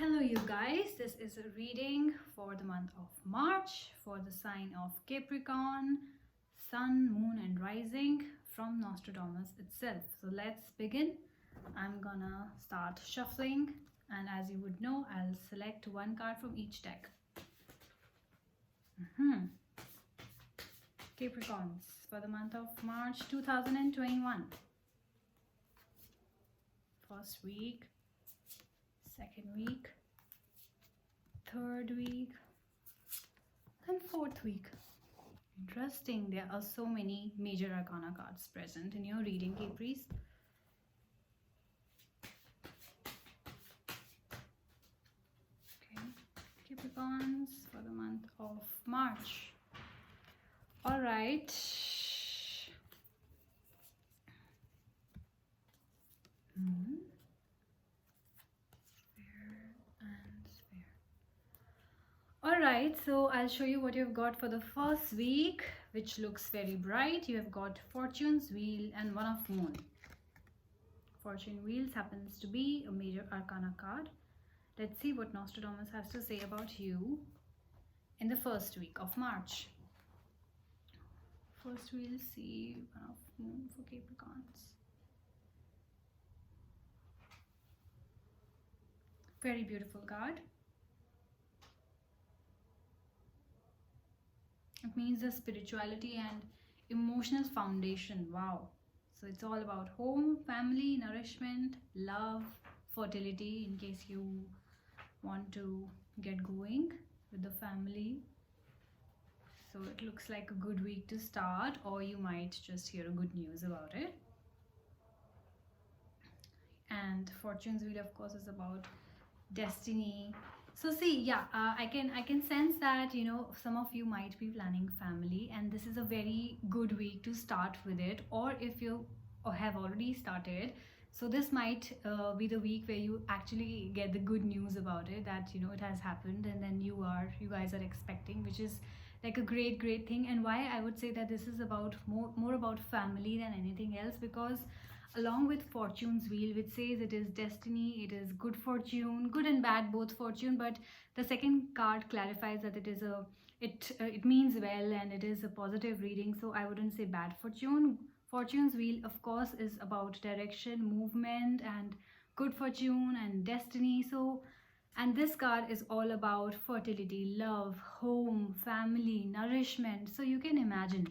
Hello you guys, this is a reading for the month of March for the sign of Capricorn, Sun, Moon and Rising from Nostradamus itself. So let's begin. I'm gonna start shuffling, and as you would know, I'll select one card from each deck. Capricorns for the month of March 2021. First week, second week, third week and fourth week. Interesting, there are so many major arcana cards present in your reading, Capris. Okay, Capricorns for the month of March. All right. Alright, so I'll show you what you've got for the first week, which looks very bright. You have got Fortune's Wheel and one of Moon. Fortune Wheels happens to be a major arcana card. Let's see what Nostradamus has to say about you in the first week of March. First we'll see one of Moon for Capricorns. Very beautiful card. It means the spirituality and emotional foundation. Wow. So it's all about home, family, nourishment, love, fertility, in case you want to get going with the family. So it looks like a good week to start, or you might just hear a good news about it. And Fortune's Wheel, of course, is about destiny. So see, yeah, I can sense that, you know, some of you might be planning family, and this is a very good week to start with it. Or if you have already started, so this might be the week where you actually get the good news about it, that, you know, it has happened, and then you guys are expecting, which is like a great thing. And why I would say that this is about more about family than anything else, because along with Fortune's Wheel, which says it is destiny, it is good fortune, good and bad both fortune, but the second card clarifies that it is it means well, and it is a positive reading. So I wouldn't say bad fortune. Fortune's Wheel, of course, is about direction, movement and good fortune and destiny. So, and this card is all about fertility, love, home, family, nourishment. So you can imagine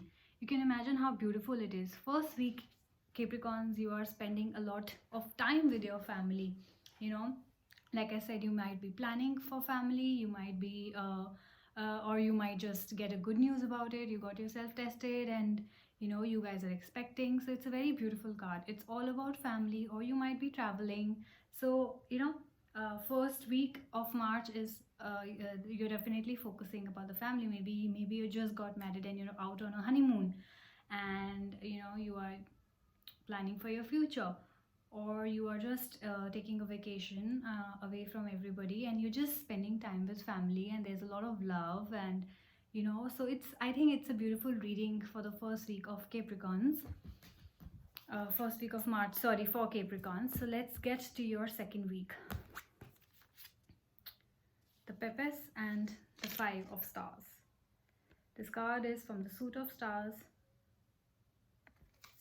how beautiful it is. First week, Capricorns, you are spending a lot of time with your family. You know, like I said, you might be planning for family, you might be or you might just get a good news about it. You got yourself tested, and you know, you guys are expecting. So it's a very beautiful card. It's all about family, or you might be traveling. So, you know, first week of March is you're definitely focusing about the family. Maybe you just got married and you're out on a honeymoon, and you know, you are planning for your future, or you are just taking a vacation away from everybody, and you're just spending time with family, and there's a lot of love, and you know, so I think it's a beautiful reading for the first week of Capricorns, first week of March, sorry, for Capricorns. So let's get to your second week. The Pepes and the Five of Stars. This card is from the Suit of Stars.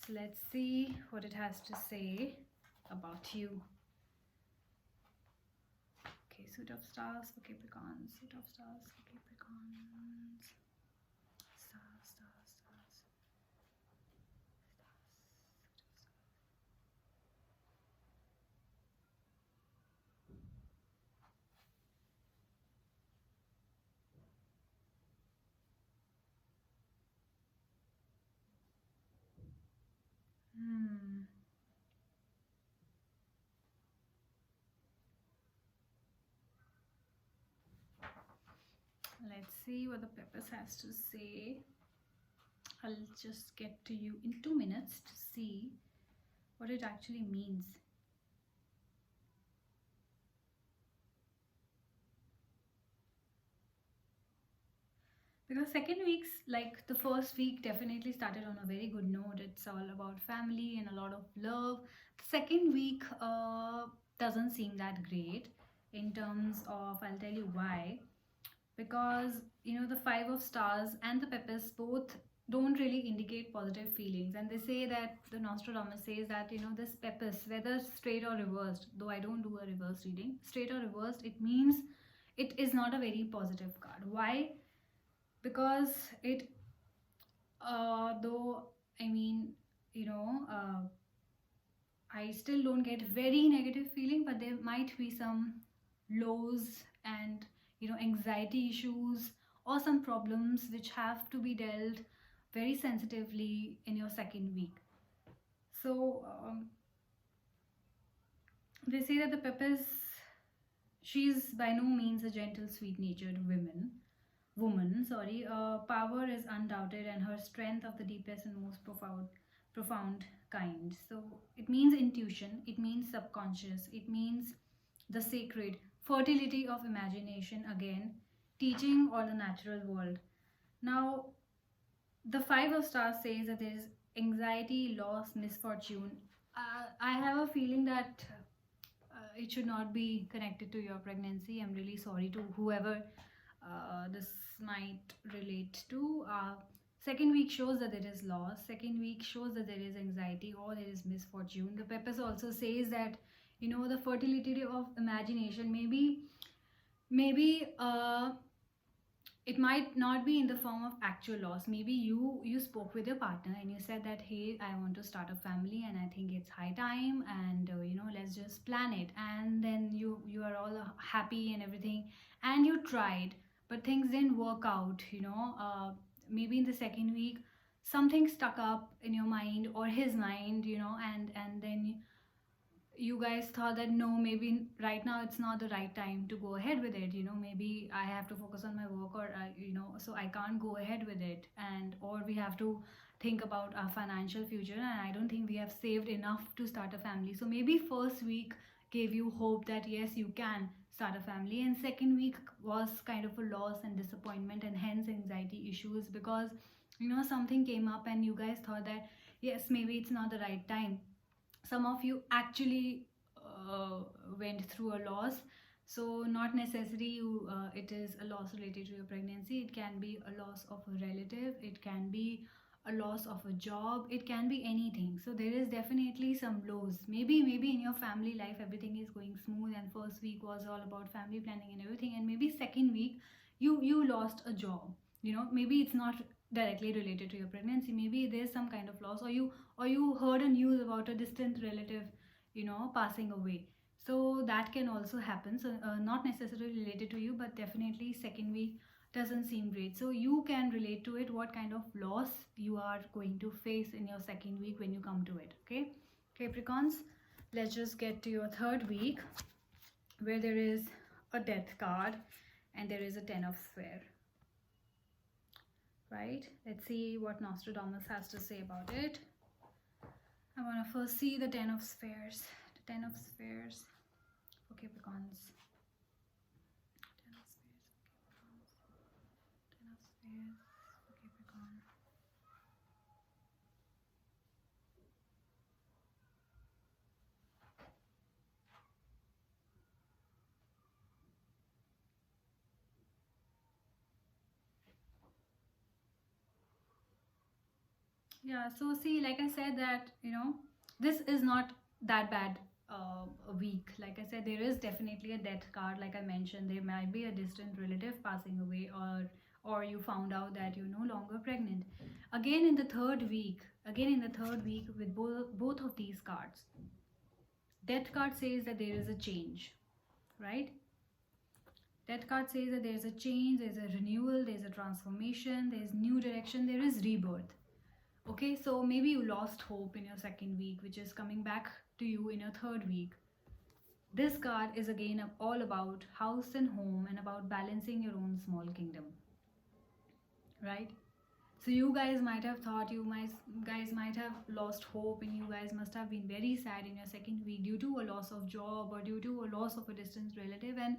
So let's see what it has to say about you. Okay, Suit of Stars for Capricorns. Suit of Stars for Capricorns. Stars, stars, stars. Let's see what the Pepes has to say. I'll just get to you in 2 minutes to see what it actually means. Because second week's, like the first week, definitely started on a very good note. It's all about family and a lot of love. The second week doesn't seem that great. in terms of, I'll tell you why. Because the five of stars and the peppers both don't really indicate positive feelings, and they say that the Nostradamus says that this peppers, whether straight or reversed, though I don't do a reverse reading, straight or reversed, it means it is not a very positive card. Why? Because it though I mean I still don't get very negative feeling, but there might be some lows and anxiety issues or some problems which have to be dealt very sensitively in your second week. So they say that the Peppers, she's by no means a gentle, sweet-natured woman. Sorry, power is undoubted, and her strength of the deepest and most profound kind. So it means intuition, it means subconscious, it means the sacred, fertility of imagination again, teaching or the natural world. Now, the Five of Stars says that there is anxiety, loss, misfortune. I have a feeling that it should not be connected to your pregnancy. I'm really sorry to whoever this might relate to. Second week shows that there is loss. Second week shows that there is anxiety or there is misfortune. The Peppers also says that the fertility of imagination. Maybe it might not be in the form of actual loss. Maybe you spoke with your partner and you said that, hey, I want to start a family and I think it's high time, and let's just plan it. And then you are all happy and everything, and you tried, but things didn't work out. Maybe in the second week something stuck up in your mind or his mind, and then you guys thought that no, maybe right now it's not the right time to go ahead with it. Maybe I have to focus on my work, or so I can't go ahead with it, and or we have to think about our financial future, and I don't think we have saved enough to start a family. So maybe first week gave you hope that yes, you can start a family, and second week was kind of a loss and disappointment, and hence anxiety issues, because something came up and you guys thought that yes, maybe it's not the right time. Some of you actually went through a loss. So not necessarily it is a loss related to your pregnancy. It can be a loss of a relative, it can be a loss of a job, it can be anything. So there is definitely some lows. Maybe in your family life everything is going smooth and first week was all about family planning and everything, and maybe second week you lost a job. Maybe it's not directly related to your pregnancy. Maybe there's some kind of loss, or you heard a news about a distant relative passing away. So that can also happen. So not necessarily related to you, but definitely second week doesn't seem great. So you can relate to it, what kind of loss you are going to face in your second week when you come to it. Okay, Capricorns, let's just get to your third week, where there is a death card and there is a 10 of sphere. Right, let's see what Nostradamus has to say about it. I want to first see the 10 of spheres. The 10 of spheres for Capricorns. 10 of spheres for Capricorns. 10 of spheres for Capricorn. Yeah, so see, like I said that, this is not that bad a week. Like I said, there is definitely a death card. Like I mentioned, there might be a distant relative passing away, or you found out that you're no longer pregnant. Again in the third week with both of these cards, death card says that there is a change, right? Death card says that there's a change, there's a renewal, there's a transformation, there's new direction, there is rebirth. Okay, so maybe you lost hope in your second week, which is coming back to you in your third week. This card is again all about house and home and about balancing your own small kingdom, right? So you guys might have thought, guys might have lost hope, and you guys must have been very sad in your second week due to a loss of job or due to a loss of a distant relative. And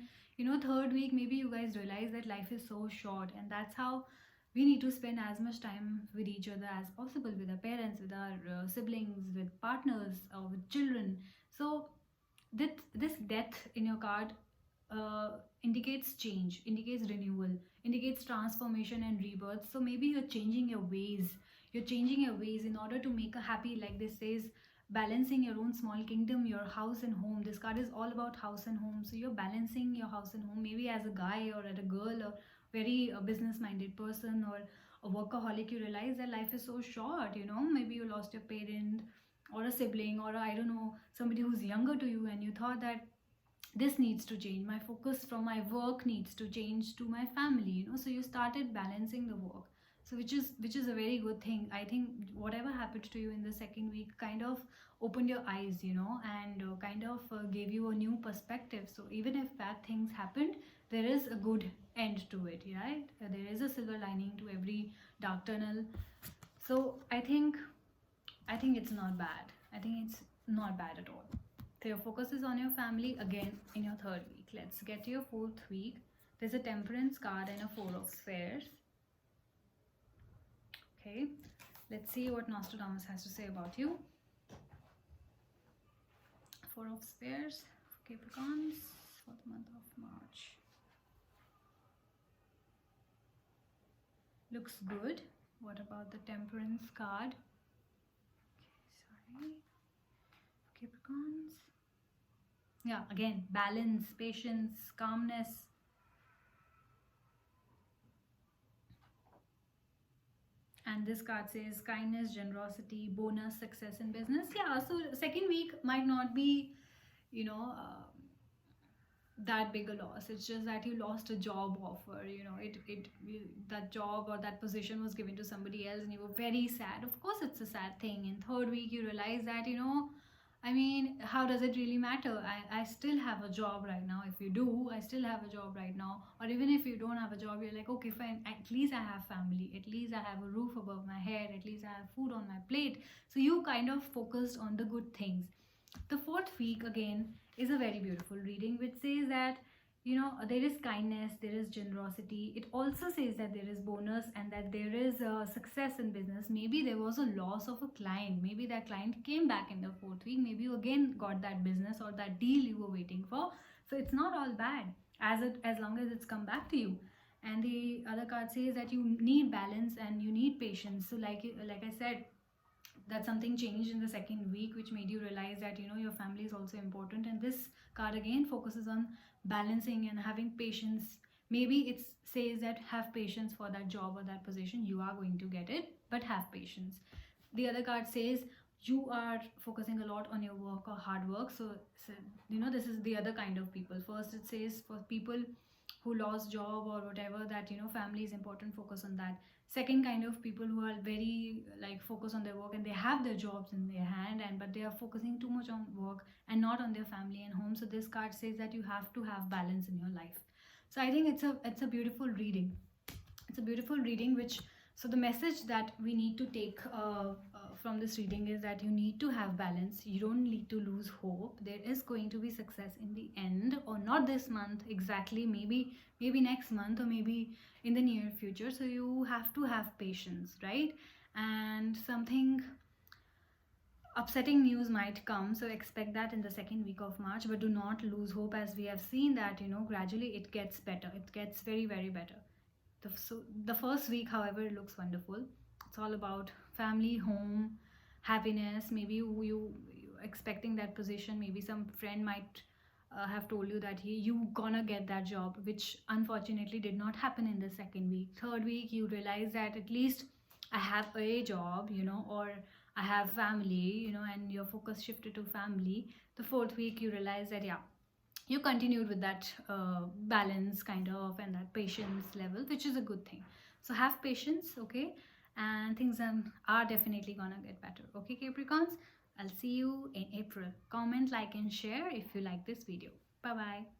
third week, maybe you guys realize that life is so short, and that's how we need to spend as much time with each other as possible, with our parents, with our siblings, with partners, or with children. So this death in your card indicates change, indicates renewal, indicates transformation and rebirth. So maybe you're changing your ways. You're changing your ways in order to make a happy, like this says, balancing your own small kingdom, your house and home. This card is all about house and home. So you're balancing your house and home, maybe as a guy or as a girl, or very business minded person, or a workaholic. You realize that life is so short, you know, maybe you lost your parent or a sibling, or I don't know, somebody who's younger to you, and you thought that this needs to change, my focus from my work needs to change to my family, you know. So you started balancing the work, so which is a very good thing. I think whatever happened to you in the second week kind of opened your eyes, you know, and kind of gave you a new perspective. So even if bad things happened, there is a good end to it, right? There is a silver lining to every dark tunnel. So I think it's not bad. I think it's not bad at all. So your focus is on your family again in your third week. Let's get to your fourth week. There's a Temperance card and a Four of Spheres. Okay, let's see what Nostradamus has to say about you. Four of Spheres for Capricorns for the month of March. Looks good. What about the Temperance card? Okay, sorry. Capricorns. Yeah, again, balance, patience, calmness. And this card says kindness, generosity, bonus, success in business. Yeah, so second week might not be, you know, that big a loss. It's just that you lost a job offer, you know, that job or that position was given to somebody else and you were very sad. Of course it's a sad thing. In third week you realize that, you know, I mean, how does it really matter? I still have a job right now. If you do, I still have a job right now. Or even if you don't have a job, you're like, okay, fine, at least I have family. At least I have a roof above my head. At least I have food on my plate. So you kind of focused on the good things. The fourth week, again, is a very beautiful reading, which says that, you know, there is kindness, there is generosity. It also says that there is bonus and that there is success in business. Maybe there was a loss of a client. Maybe that client came back in the fourth week. Maybe you again got that business or that deal you were waiting for. So it's not all bad as long as it's come back to you. And the other card says that you need balance and you need patience. So like I said, that something changed in the second week which made you realize that, you know, your family is also important. And this card again focuses on balancing and having patience. Maybe it says that have patience for that job or that position. You are going to get it, but have patience. The other card says you are focusing a lot on your work or hard work. So you know, this is the other kind of people. First it says for people who lost job or whatever, that, you know, family is important, focus on that. Second kind of people who are very like focus on their work and they have their jobs in their hand, and but they are focusing too much on work and not on their family and home. So this card says that you have to have balance in your life. So I think it's a beautiful reading. It's a beautiful reading, which, so the message that we need to take from this reading is that you need to have balance. You don't need to lose hope. There is going to be success in the end, or not this month exactly, maybe next month, or maybe in the near future. So you have to have patience, right? And something upsetting news might come, so expect that in the second week of March, but do not lose hope, as we have seen that, you know, gradually it gets better. It gets very, very better. So the first week, however, it looks wonderful. It's all about family, home, happiness. Maybe you expecting that position. Maybe some friend might have told you that you gonna get that job, which unfortunately did not happen in the second week. Third week, you realize that at least I have a job, you know, or I have family, you know, and your focus shifted to family. The fourth week, you realize that, yeah, you continued with that balance kind of, and that patience level, which is a good thing. So have patience, okay? And things are definitely gonna get better, okay, Capricorns? I'll see you in April. Comment, like, and share if you like this video. Bye bye.